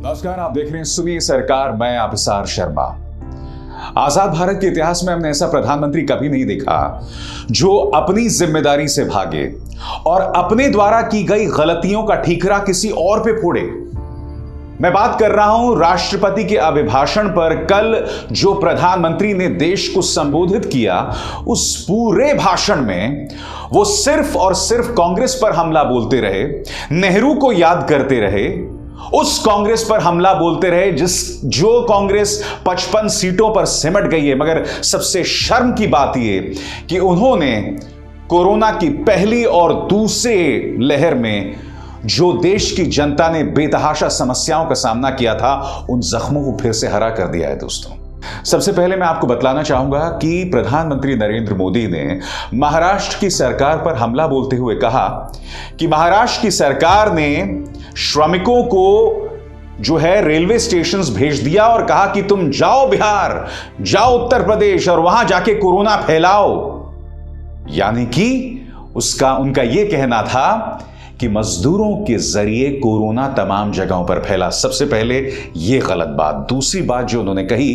नमस्कार, आप देख रहे हैं सुनिए सरकार, मैं अभिसार शर्मा। आजाद भारत के इतिहास में हमने ऐसा प्रधानमंत्री कभी नहीं देखा जो अपनी जिम्मेदारी से भागे और अपने द्वारा की गई गलतियों का ठीकरा किसी और पे फोड़े। मैं बात कर रहा हूं राष्ट्रपति के अभिभाषण पर कल जो प्रधानमंत्री ने देश को संबोधित किया, उस पूरे भाषण में वो सिर्फ और सिर्फ कांग्रेस पर हमला बोलते रहे, नेहरू को याद करते रहे, उस कांग्रेस पर हमला बोलते रहे जो कांग्रेस 55 सीटों पर सिमट गई है। मगर सबसे शर्म की बात यह कि उन्होंने कोरोना की पहली और दूसरे लहर में जो देश की जनता ने बेतहाशा समस्याओं का सामना किया था, उन जख्मों को फिर से हरा कर दिया है। दोस्तों, सबसे पहले मैं आपको बतलाना चाहूंगा कि प्रधानमंत्री नरेंद्र मोदी ने महाराष्ट्र की सरकार पर हमला बोलते हुए कहा कि महाराष्ट्र की सरकार ने श्रमिकों को जो है रेलवे स्टेशंस भेज दिया और कहा कि तुम जाओ बिहार, जाओ उत्तर प्रदेश और वहां जाके कोरोना फैलाओ। यानी कि उनका यह कहना था कि मजदूरों के जरिए कोरोना तमाम जगहों पर फैला। सबसे पहले यह गलत बात। दूसरी बात जो उन्होंने कही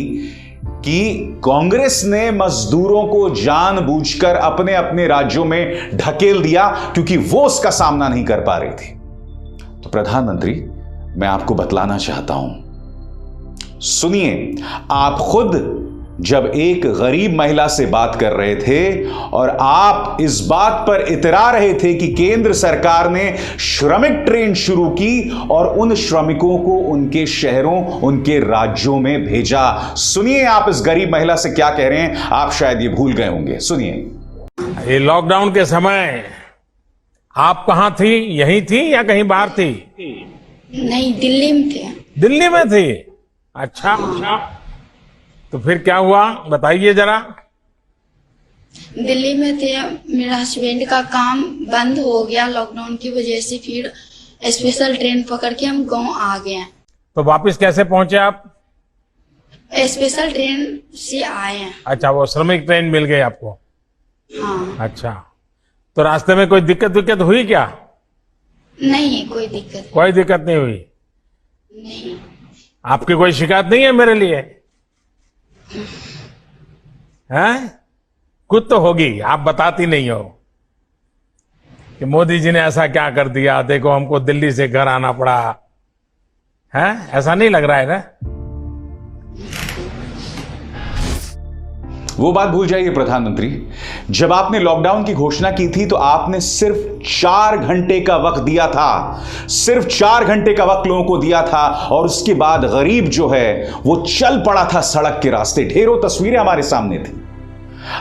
कि कांग्रेस ने मजदूरों को जानबूझकर अपने अपने राज्यों में ढकेल दिया क्योंकि वो उसका सामना नहीं कर पा रही थी। तो प्रधानमंत्री, मैं आपको बतलाना चाहता हूं, सुनिए, आप खुद जब एक गरीब महिला से बात कर रहे थे और आप इस बात पर इतरा रहे थे कि केंद्र सरकार ने श्रमिक ट्रेन शुरू की और उन श्रमिकों को उनके शहरों, उनके राज्यों में भेजा। सुनिए आप इस गरीब महिला से क्या कह रहे हैं, आप शायद ये भूल गए होंगे। सुनिए। ये लॉकडाउन के समय आप कहां थी? यहीं थी या कहीं बाहर थी? नहीं, दिल्ली में थे। दिल्ली में थी? अच्छा, तो फिर क्या हुआ बताइए जरा। दिल्ली में थे, मेरा हस्बैंड का काम बंद हो गया लॉकडाउन की वजह से। फिर स्पेशल ट्रेन पकड़ के हम गांव आ गए। तो वापस कैसे पहुंचे आप? स्पेशल ट्रेन से आए हैं। अच्छा, वो श्रमिक ट्रेन मिल गई आपको? हाँ। अच्छा, तो रास्ते में कोई दिक्कत हुई क्या? नहीं, कोई दिक्कत कोई दिक्कत नहीं हुई? नहीं। आपकी कोई शिकायत नहीं है मेरे लिए? हैं? कुछ तो होगी, आप बताती नहीं हो कि मोदी जी ने ऐसा क्या कर दिया, देखो हमको दिल्ली से घर आना पड़ा। हैं? ऐसा नहीं लग रहा है ना? वो बात भूल जाइए प्रधानमंत्री, जब आपने लॉकडाउन की घोषणा की थी तो आपने सिर्फ 4 घंटे का वक्त दिया था, सिर्फ 4 घंटे का वक्त लोगों को दिया था और उसके बाद गरीब जो है वो चल पड़ा था सड़क के रास्ते। ढेरों तस्वीरें हमारे सामने थी।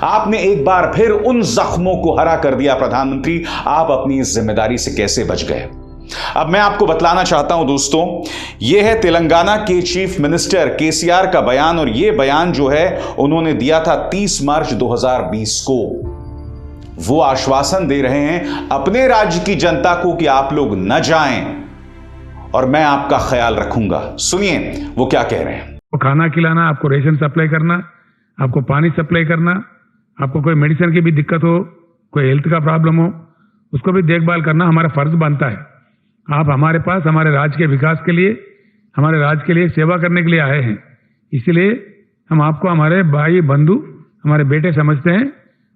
आपने एक बार फिर उन जख्मों को हरा कर दिया। प्रधानमंत्री, आप अपनी इस जिम्मेदारी से कैसे बच गए? अब मैं आपको बतलाना चाहता हूं दोस्तों, यह है तेलंगाना के चीफ मिनिस्टर केसीआर का बयान और यह बयान जो है उन्होंने दिया था 30 मार्च 2020 को। वो आश्वासन दे रहे हैं अपने राज्य की जनता को कि आप लोग न जाएं और मैं आपका ख्याल रखूंगा। सुनिए वो क्या कह रहे हैं। खाना खिलाना, आपको रेशन सप्लाई करना, आपको पानी सप्लाई करना, आपको कोई मेडिसिन की भी दिक्कत हो, कोई हेल्थ का प्रॉब्लम हो, उसको भी देखभाल करना हमारा फर्ज बनता है। आप हमारे पास हमारे राज्य के विकास के लिए, हमारे राज्य के लिए सेवा करने के लिए आए हैं, इसलिए हम आपको हमारे भाई बंधु, हमारे बेटे समझते हैं।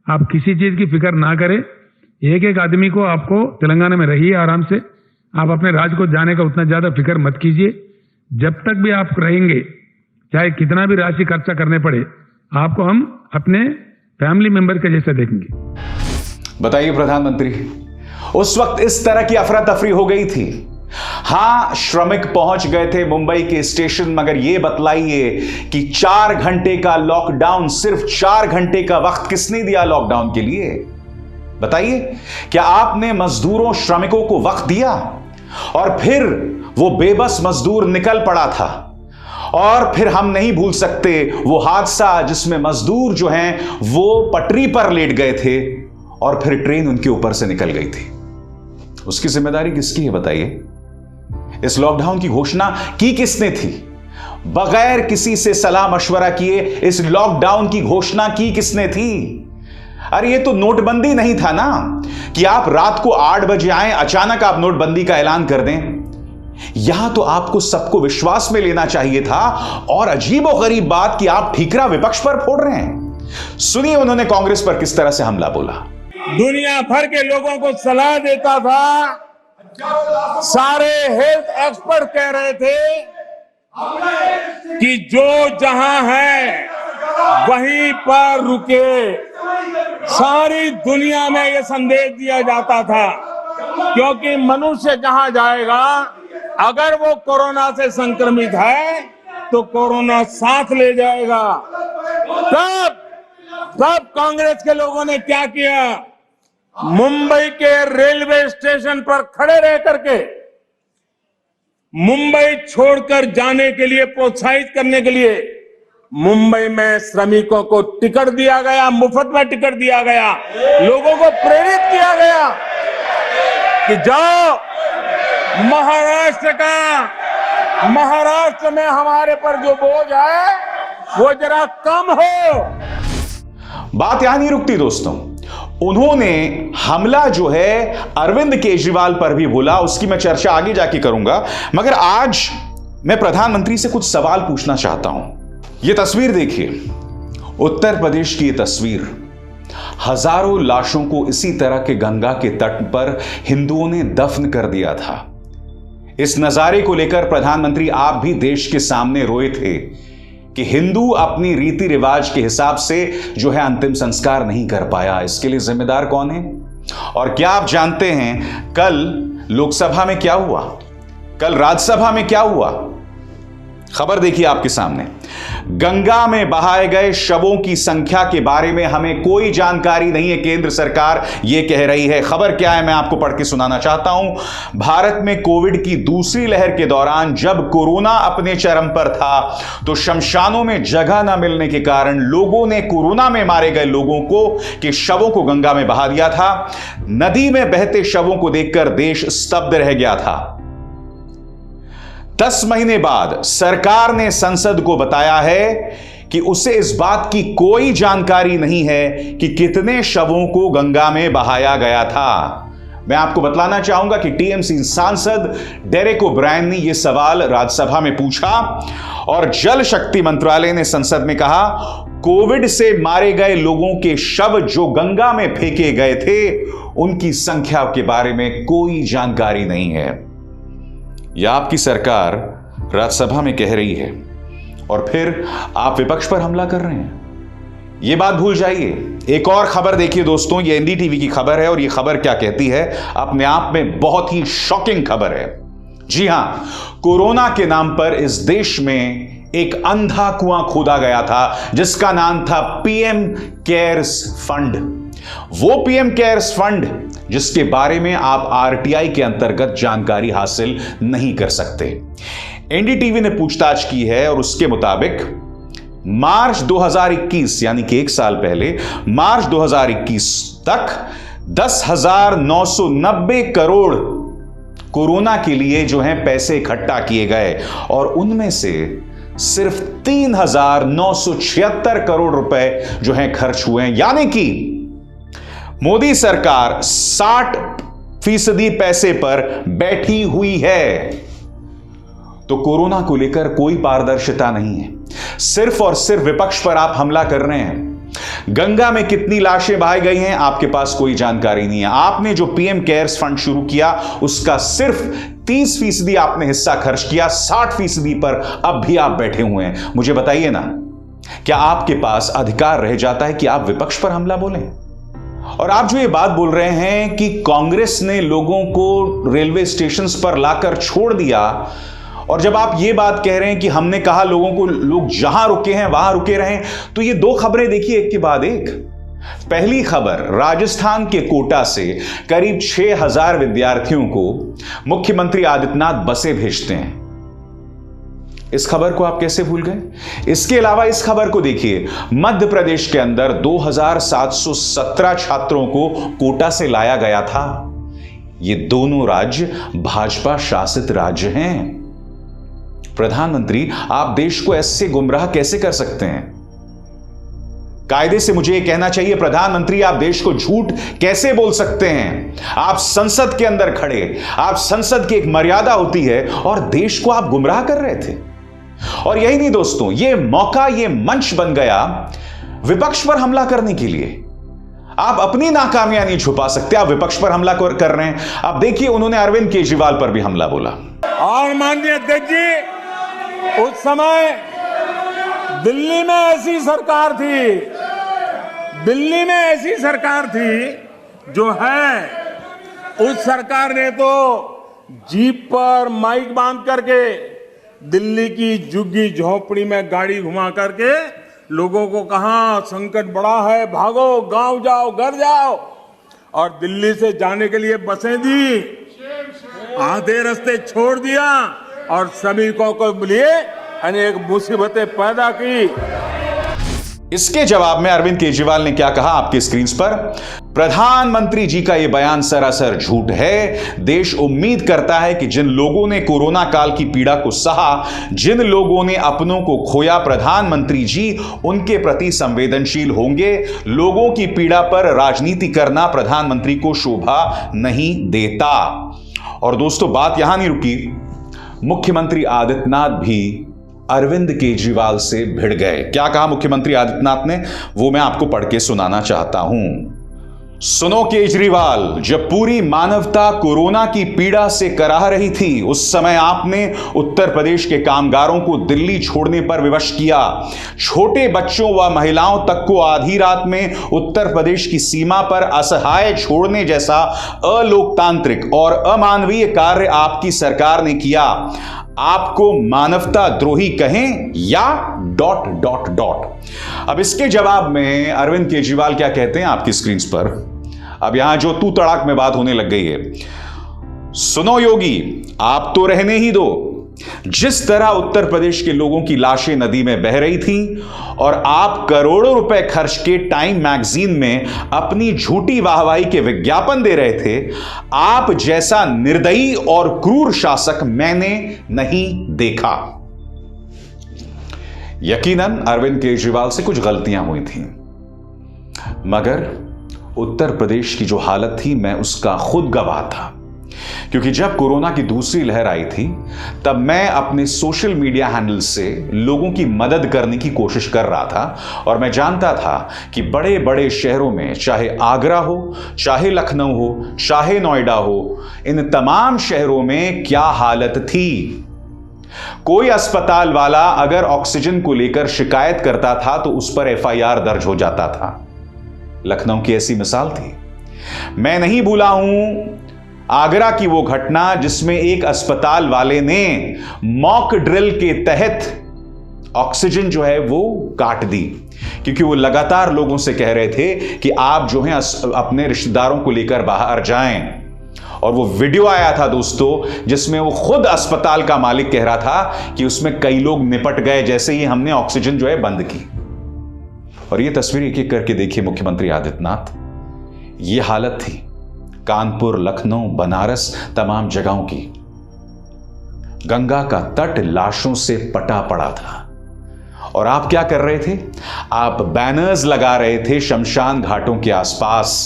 आप किसी चीज की फिक्र ना करें। एक एक आदमी को आपको तेलंगाना में रहिए आराम से। आप अपने राज्य को जाने का उतना ज्यादा फिक्र मत कीजिए। जब तक भी आप रहेंगे, चाहे कितना भी राशि खर्चा करने पड़े, आपको हम अपने फैमिली मेंबर के जैसे देखेंगे। बताइए प्रधानमंत्री, उस वक्त इस तरह की अफरा तफरी हो गई थी। हां, श्रमिक पहुंच गए थे मुंबई के स्टेशन, मगर यह बतलाइए कि 4 घंटे का लॉकडाउन, सिर्फ 4 घंटे का वक्त किसने दिया लॉकडाउन के लिए? बताइए, क्या आपने मजदूरों, श्रमिकों को वक्त दिया? और फिर वो बेबस मजदूर निकल पड़ा था। और फिर हम नहीं भूल सकते वो हादसा जिसमें मजदूर जो हैं वो पटरी पर लेट गए थे और फिर ट्रेन उनके ऊपर से निकल गई थी। उसकी जिम्मेदारी किसकी है बताइए? इस लॉकडाउन की घोषणा की किसने थी? बगैर किसी से सलाह मशवरा किए इस लॉकडाउन की घोषणा की किसने थी? अरे ये तो नोटबंदी नहीं था ना कि आप रात को 8 बजे आए, अचानक आप नोटबंदी का ऐलान कर दें। यहां तो आपको सबको विश्वास में लेना चाहिए था, और अजीबोगरीब बात कि आप ठीकरा विपक्ष पर फोड़ रहे हैं। सुनिए उन्होंने कांग्रेस पर किस तरह से हमला बोला। दुनिया भर के लोगों को सलाह देता था, सारे हेल्थ एक्सपर्ट कह रहे थे कि जो जहां है वहीं पर रुके। सारी दुनिया में यह संदेश दिया जाता था, क्योंकि मनुष्य जहां जाएगा, अगर वो कोरोना से संक्रमित है तो कोरोना साथ ले जाएगा। तब कांग्रेस के लोगों ने क्या किया, मुंबई के रेलवे स्टेशन पर खड़े रह करके मुंबई छोड़कर जाने के लिए प्रोत्साहित करने के लिए मुंबई में श्रमिकों को टिकट दिया गया, मुफ्त में टिकट दिया गया, लोगों को प्रेरित किया गया कि जाओ महाराष्ट्र में हमारे पर जो बोझ है वो जरा कम हो। बात यहां नहीं रुकती दोस्तों, उन्होंने हमला जो है अरविंद केजरीवाल पर भी बोला, उसकी मैं चर्चा आगे जाके करूंगा। मगर आज मैं प्रधानमंत्री से कुछ सवाल पूछना चाहता हूं। यह तस्वीर देखिए, उत्तर प्रदेश की यह तस्वीर, हजारों लाशों को इसी तरह के गंगा के तट पर हिंदुओं ने दफन कर दिया था। इस नजारे को लेकर प्रधानमंत्री आप भी देश के सामने रोए थे कि हिंदू अपनी रीति रिवाज के हिसाब से जो है अंतिम संस्कार नहीं कर पाया। इसके लिए जिम्मेदार कौन है? और क्या आप जानते हैं कल लोकसभा में क्या हुआ, कल राज्यसभा में क्या हुआ? खबर देखिए आपके सामने। गंगा में बहाए गए शवों की संख्या के बारे में हमें कोई जानकारी नहीं है, केंद्र सरकार यह कह रही है। खबर क्या है मैं आपको पढ़ के सुनाना चाहता हूं। भारत में कोविड की दूसरी लहर के दौरान जब कोरोना अपने चरम पर था तो शमशानों में जगह न मिलने के कारण लोगों ने कोरोना में मारे गए लोगों को के शवों को गंगा में बहा दिया था। नदी में बहते शवों को देखकर देश स्तब्ध रह गया था। 10 महीने बाद सरकार ने संसद को बताया है कि उसे इस बात की कोई जानकारी नहीं है कि कितने शवों को गंगा में बहाया गया था। मैं आपको बतलाना चाहूंगा कि टीएमसी सांसद डेरेक ओब्रायन ने यह सवाल राज्यसभा में पूछा और जल शक्ति मंत्रालय ने संसद में कहा, कोविड से मारे गए लोगों के शव जो गंगा में फेंके गए थे उनकी संख्या के बारे में कोई जानकारी नहीं है। यह आपकी सरकार राज्यसभा में कह रही है और फिर आप विपक्ष पर हमला कर रहे हैं। यह बात भूल जाइए। एक और खबर देखिए दोस्तों, यह एनडीटीवी की खबर है और यह खबर क्या कहती है, अपने आप में बहुत ही शॉकिंग खबर है। जी हां, कोरोना के नाम पर इस देश में एक अंधा कुआं खोदा गया था जिसका नाम था पीएम केयर्स फंड। वो पीएम केयर्स फंड जिसके बारे में आप आरटीआई के अंतर्गत जानकारी हासिल नहीं कर सकते। एनडीटीवी ने पूछताछ की है और उसके मुताबिक मार्च 2021 यानी कि 1 साल पहले मार्च 2021 तक 10,990 करोड़ कोरोना के लिए जो है पैसे इकट्ठा किए गए और उनमें से सिर्फ 3,976 करोड़ रुपए जो है खर्च हुए हैं। यानी कि मोदी सरकार 60% पैसे पर बैठी हुई है। तो कोरोना को लेकर कोई पारदर्शिता नहीं है, सिर्फ और सिर्फ विपक्ष पर आप हमला कर रहे हैं। गंगा में कितनी लाशें बहाई गई हैं आपके पास कोई जानकारी नहीं है। आपने जो पीएम केयर्स फंड शुरू किया उसका सिर्फ 30% आपने हिस्सा खर्च किया, 60% पर अब भी आप बैठे हुए हैं। मुझे बताइए ना, क्या आपके पास अधिकार रह जाता है कि आप विपक्ष पर हमला बोलें? और आप जो ये बात बोल रहे हैं कि कांग्रेस ने लोगों को रेलवे स्टेशन पर लाकर छोड़ दिया, और जब आप ये बात कह रहे हैं कि हमने कहा लोगों को लोग जहां रुके हैं वहां रुके रहें, तो ये 2 खबरें देखिए एक के बाद एक। पहली खबर, राजस्थान के कोटा से करीब 6,000 विद्यार्थियों को मुख्यमंत्री आदित्यनाथ बसें भेजते हैं। इस खबर को आप कैसे भूल गए? इसके अलावा इस खबर को देखिए, मध्य प्रदेश के अंदर 2,717 छात्रों को कोटा से लाया गया था। ये दोनों राज्य भाजपा शासित राज्य हैं। प्रधानमंत्री, आप देश को ऐसे गुमराह कैसे कर सकते हैं? कायदे से मुझे यह कहना चाहिए, प्रधानमंत्री आप देश को झूठ कैसे बोल सकते हैं? आप संसद के अंदर खड़े, आप संसद की एक मर्यादा होती है और देश को आप गुमराह कर रहे थे। और यही नहीं दोस्तों, यह मौका, यह मंच बन गया विपक्ष पर हमला करने के लिए। आप अपनी नाकामियां नहीं छुपा सकते, आप विपक्ष पर हमला कर रहे हैं। आप देखिए, उन्होंने अरविंद केजरीवाल पर भी हमला बोला। और माननीय अध्यक्ष जी, उस समय दिल्ली में ऐसी सरकार थी, दिल्ली में ऐसी सरकार थी जो है, उस सरकार ने तो जीप पर माइक बांध करके दिल्ली की झुग्गी झोपड़ी में गाड़ी घुमा करके लोगों को कहा संकट बड़ा है, भागो, गांव जाओ, घर जाओ। और दिल्ली से जाने के लिए बसें दी, आधे रास्ते छोड़ दिया और श्रमिकों को लिए अनेक मुसीबतें पैदा की। इसके जवाब में अरविंद केजरीवाल ने क्या कहा आपकी स्क्रीन पर? प्रधानमंत्री जी का यह बयान सरासर झूठ है। देश उम्मीद करता है कि जिन लोगों ने कोरोना काल की पीड़ा को सहा, जिन लोगों ने अपनों को खोया, प्रधानमंत्री जी उनके प्रति संवेदनशील होंगे। लोगों की पीड़ा पर राजनीति करना प्रधानमंत्री को शोभा नहीं देता। और दोस्तों, बात यहां नहीं रुकी। मुख्यमंत्री आदित्यनाथ भी अरविंद केजरीवाल से भिड़ गए। क्या कहा मुख्यमंत्री आदित्यनाथ ने, वो मैं आपको पढ़ के सुनाना चाहता हूं। सुनो केजरीवाल, जब पूरी मानवता कोरोना की पीड़ा से कराह रही थी, उस समय आपने उत्तर प्रदेश के कामगारों को दिल्ली छोड़ने पर विवश किया। छोटे बच्चों व महिलाओं तक को आधी रात में उत्तर प्रदेश की सीमा पर असहाय छोड़ने जैसा अलोकतांत्रिक और अमानवीय कार्य आपकी सरकार ने किया। आपको मानवता द्रोही कहें या ... अब इसके जवाब में अरविंद केजरीवाल क्या कहते हैं आपकी स्क्रीन पर। अब यहां जो तू तड़ाक में बात होने लग गई है। सुनो योगी, आप तो रहने ही दो। जिस तरह उत्तर प्रदेश के लोगों की लाशें नदी में बह रही थीं और आप करोड़ों रुपए खर्च के टाइम मैगजीन में अपनी झूठी वाहवाही के विज्ञापन दे रहे थे, आप जैसा निर्दयी और क्रूर शासक मैंने नहीं देखा। यकीनन अरविंद केजरीवाल से कुछ गलतियां हुई थीं, मगर उत्तर प्रदेश की जो हालत थी, मैं उसका खुद गवाह था। क्योंकि जब कोरोना की दूसरी लहर आई थी, तब मैं अपने सोशल मीडिया हैंडल से लोगों की मदद करने की कोशिश कर रहा था। और मैं जानता था कि बड़े बड़े शहरों में, चाहे आगरा हो, चाहे लखनऊ हो, चाहे नोएडा हो, इन तमाम शहरों में क्या हालत थी। कोई अस्पताल वाला अगर ऑक्सीजन को लेकर शिकायत करता था तो उस पर एफआईआर दर्ज हो जाता था। लखनऊ की ऐसी मिसाल थी। मैं नहीं भूला हूं आगरा की वो घटना जिसमें एक अस्पताल वाले ने मॉक ड्रिल के तहत ऑक्सीजन जो है वो काट दी, क्योंकि वो लगातार लोगों से कह रहे थे कि आप जो हैं अपने रिश्तेदारों को लेकर बाहर जाएं। और वो वीडियो आया था दोस्तों, जिसमें वो खुद अस्पताल का मालिक कह रहा था कि उसमें कई लोग निपट गए जैसे ही हमने ऑक्सीजन जो है बंद की। और ये तस्वीर एक एक करके देखिए मुख्यमंत्री आदित्यनाथ, ये हालत थी कानपुर, लखनऊ, बनारस, तमाम जगहों की। गंगा का तट लाशों से पटा पड़ा था। और आप क्या कर रहे थे? आप बैनर्स लगा रहे थे शमशान घाटों के आसपास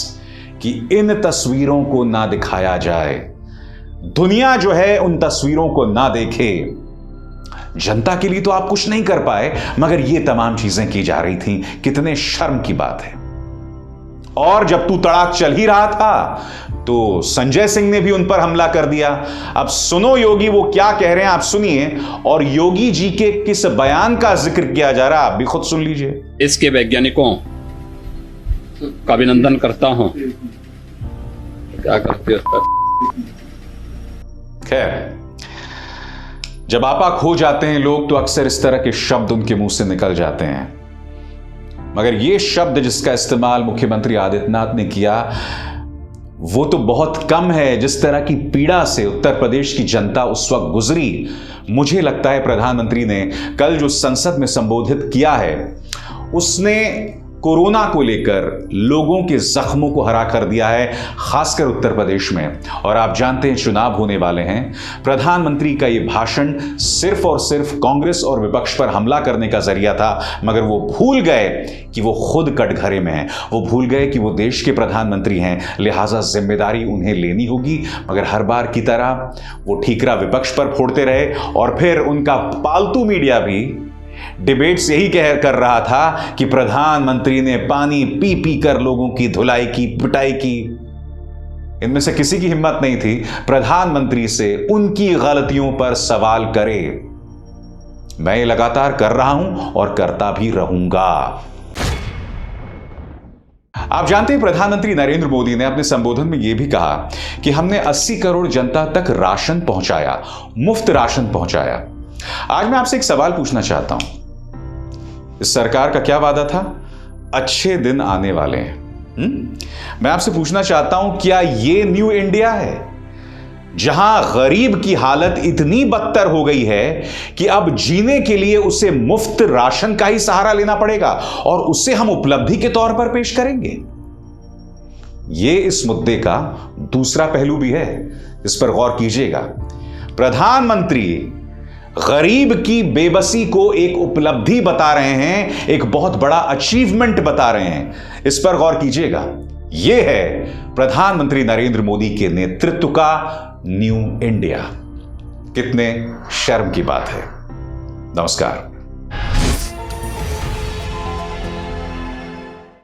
कि इन तस्वीरों को ना दिखाया जाए, दुनिया जो है उन तस्वीरों को ना देखे। जनता के लिए तो आप कुछ नहीं कर पाए, मगर ये तमाम चीजें की जा रही थीं। कितने शर्म की बात है। और जब तू तड़ाक चल ही रहा था तो संजय सिंह ने भी उन पर हमला कर दिया। अब सुनो योगी वो क्या कह रहे हैं, आप सुनिए। और योगी जी के किस बयान का जिक्र किया जा रहा है, आप भी खुद सुन लीजिए। इसके वैज्ञानिकों का अभिनंदन करता हूं। क्या करते हो? खैर, जब आपा खो जाते हैं लोग तो अक्सर इस तरह के शब्द उनके मुंह से निकल जाते हैं। मगर यह शब्द जिसका इस्तेमाल मुख्यमंत्री आदित्यनाथ ने किया वो तो बहुत कम है जिस तरह की पीड़ा से उत्तर प्रदेश की जनता उस वक्त गुजरी। मुझे लगता है प्रधानमंत्री ने कल जो संसद में संबोधित किया है उसने कोरोना को लेकर लोगों के जख्मों को हरा कर दिया है, खासकर उत्तर प्रदेश में। और आप जानते हैं चुनाव होने वाले हैं। प्रधानमंत्री का यह भाषण सिर्फ और सिर्फ कांग्रेस और विपक्ष पर हमला करने का जरिया था, मगर वो भूल गए कि वो खुद कटघरे में हैं। वो भूल गए कि वो देश के प्रधानमंत्री हैं, लिहाजा जिम्मेदारी उन्हें लेनी होगी। मगर हर बार की तरह वो ठीकरा विपक्ष पर फोड़ते रहे और फिर उनका पालतू मीडिया भी डिबेट्स यही कर रहा था कि प्रधानमंत्री ने पानी पी पी कर लोगों की धुलाई की, पिटाई की। इनमें से किसी की हिम्मत नहीं थी प्रधानमंत्री से उनकी गलतियों पर सवाल करे। मैं ये लगातार कर रहा हूं और करता भी रहूंगा। आप जानते हैं प्रधानमंत्री नरेंद्र मोदी ने अपने संबोधन में यह भी कहा कि हमने 80 करोड़ जनता तक राशन पहुंचाया, मुफ्त राशन पहुंचाया। आज मैं आपसे एक सवाल पूछना चाहता हूं। इस सरकार का क्या वादा था? अच्छे दिन आने वाले हैं। मैं आपसे पूछना चाहता हूं, क्या यह न्यू इंडिया है जहां गरीब की हालत इतनी बदतर हो गई है कि अब जीने के लिए उसे मुफ्त राशन का ही सहारा लेना पड़ेगा और उसे हम उपलब्धि के तौर पर पेश करेंगे? यह इस मुद्दे का दूसरा पहलू भी है, इस पर गौर कीजिएगा। प्रधानमंत्री गरीब की बेबसी को एक उपलब्धि बता रहे हैं, एक बहुत बड़ा अचीवमेंट बता रहे हैं। इस पर गौर कीजिएगा। यह है प्रधानमंत्री नरेंद्र मोदी के नेतृत्व का न्यू इंडिया। कितने शर्म की बात है। नमस्कार।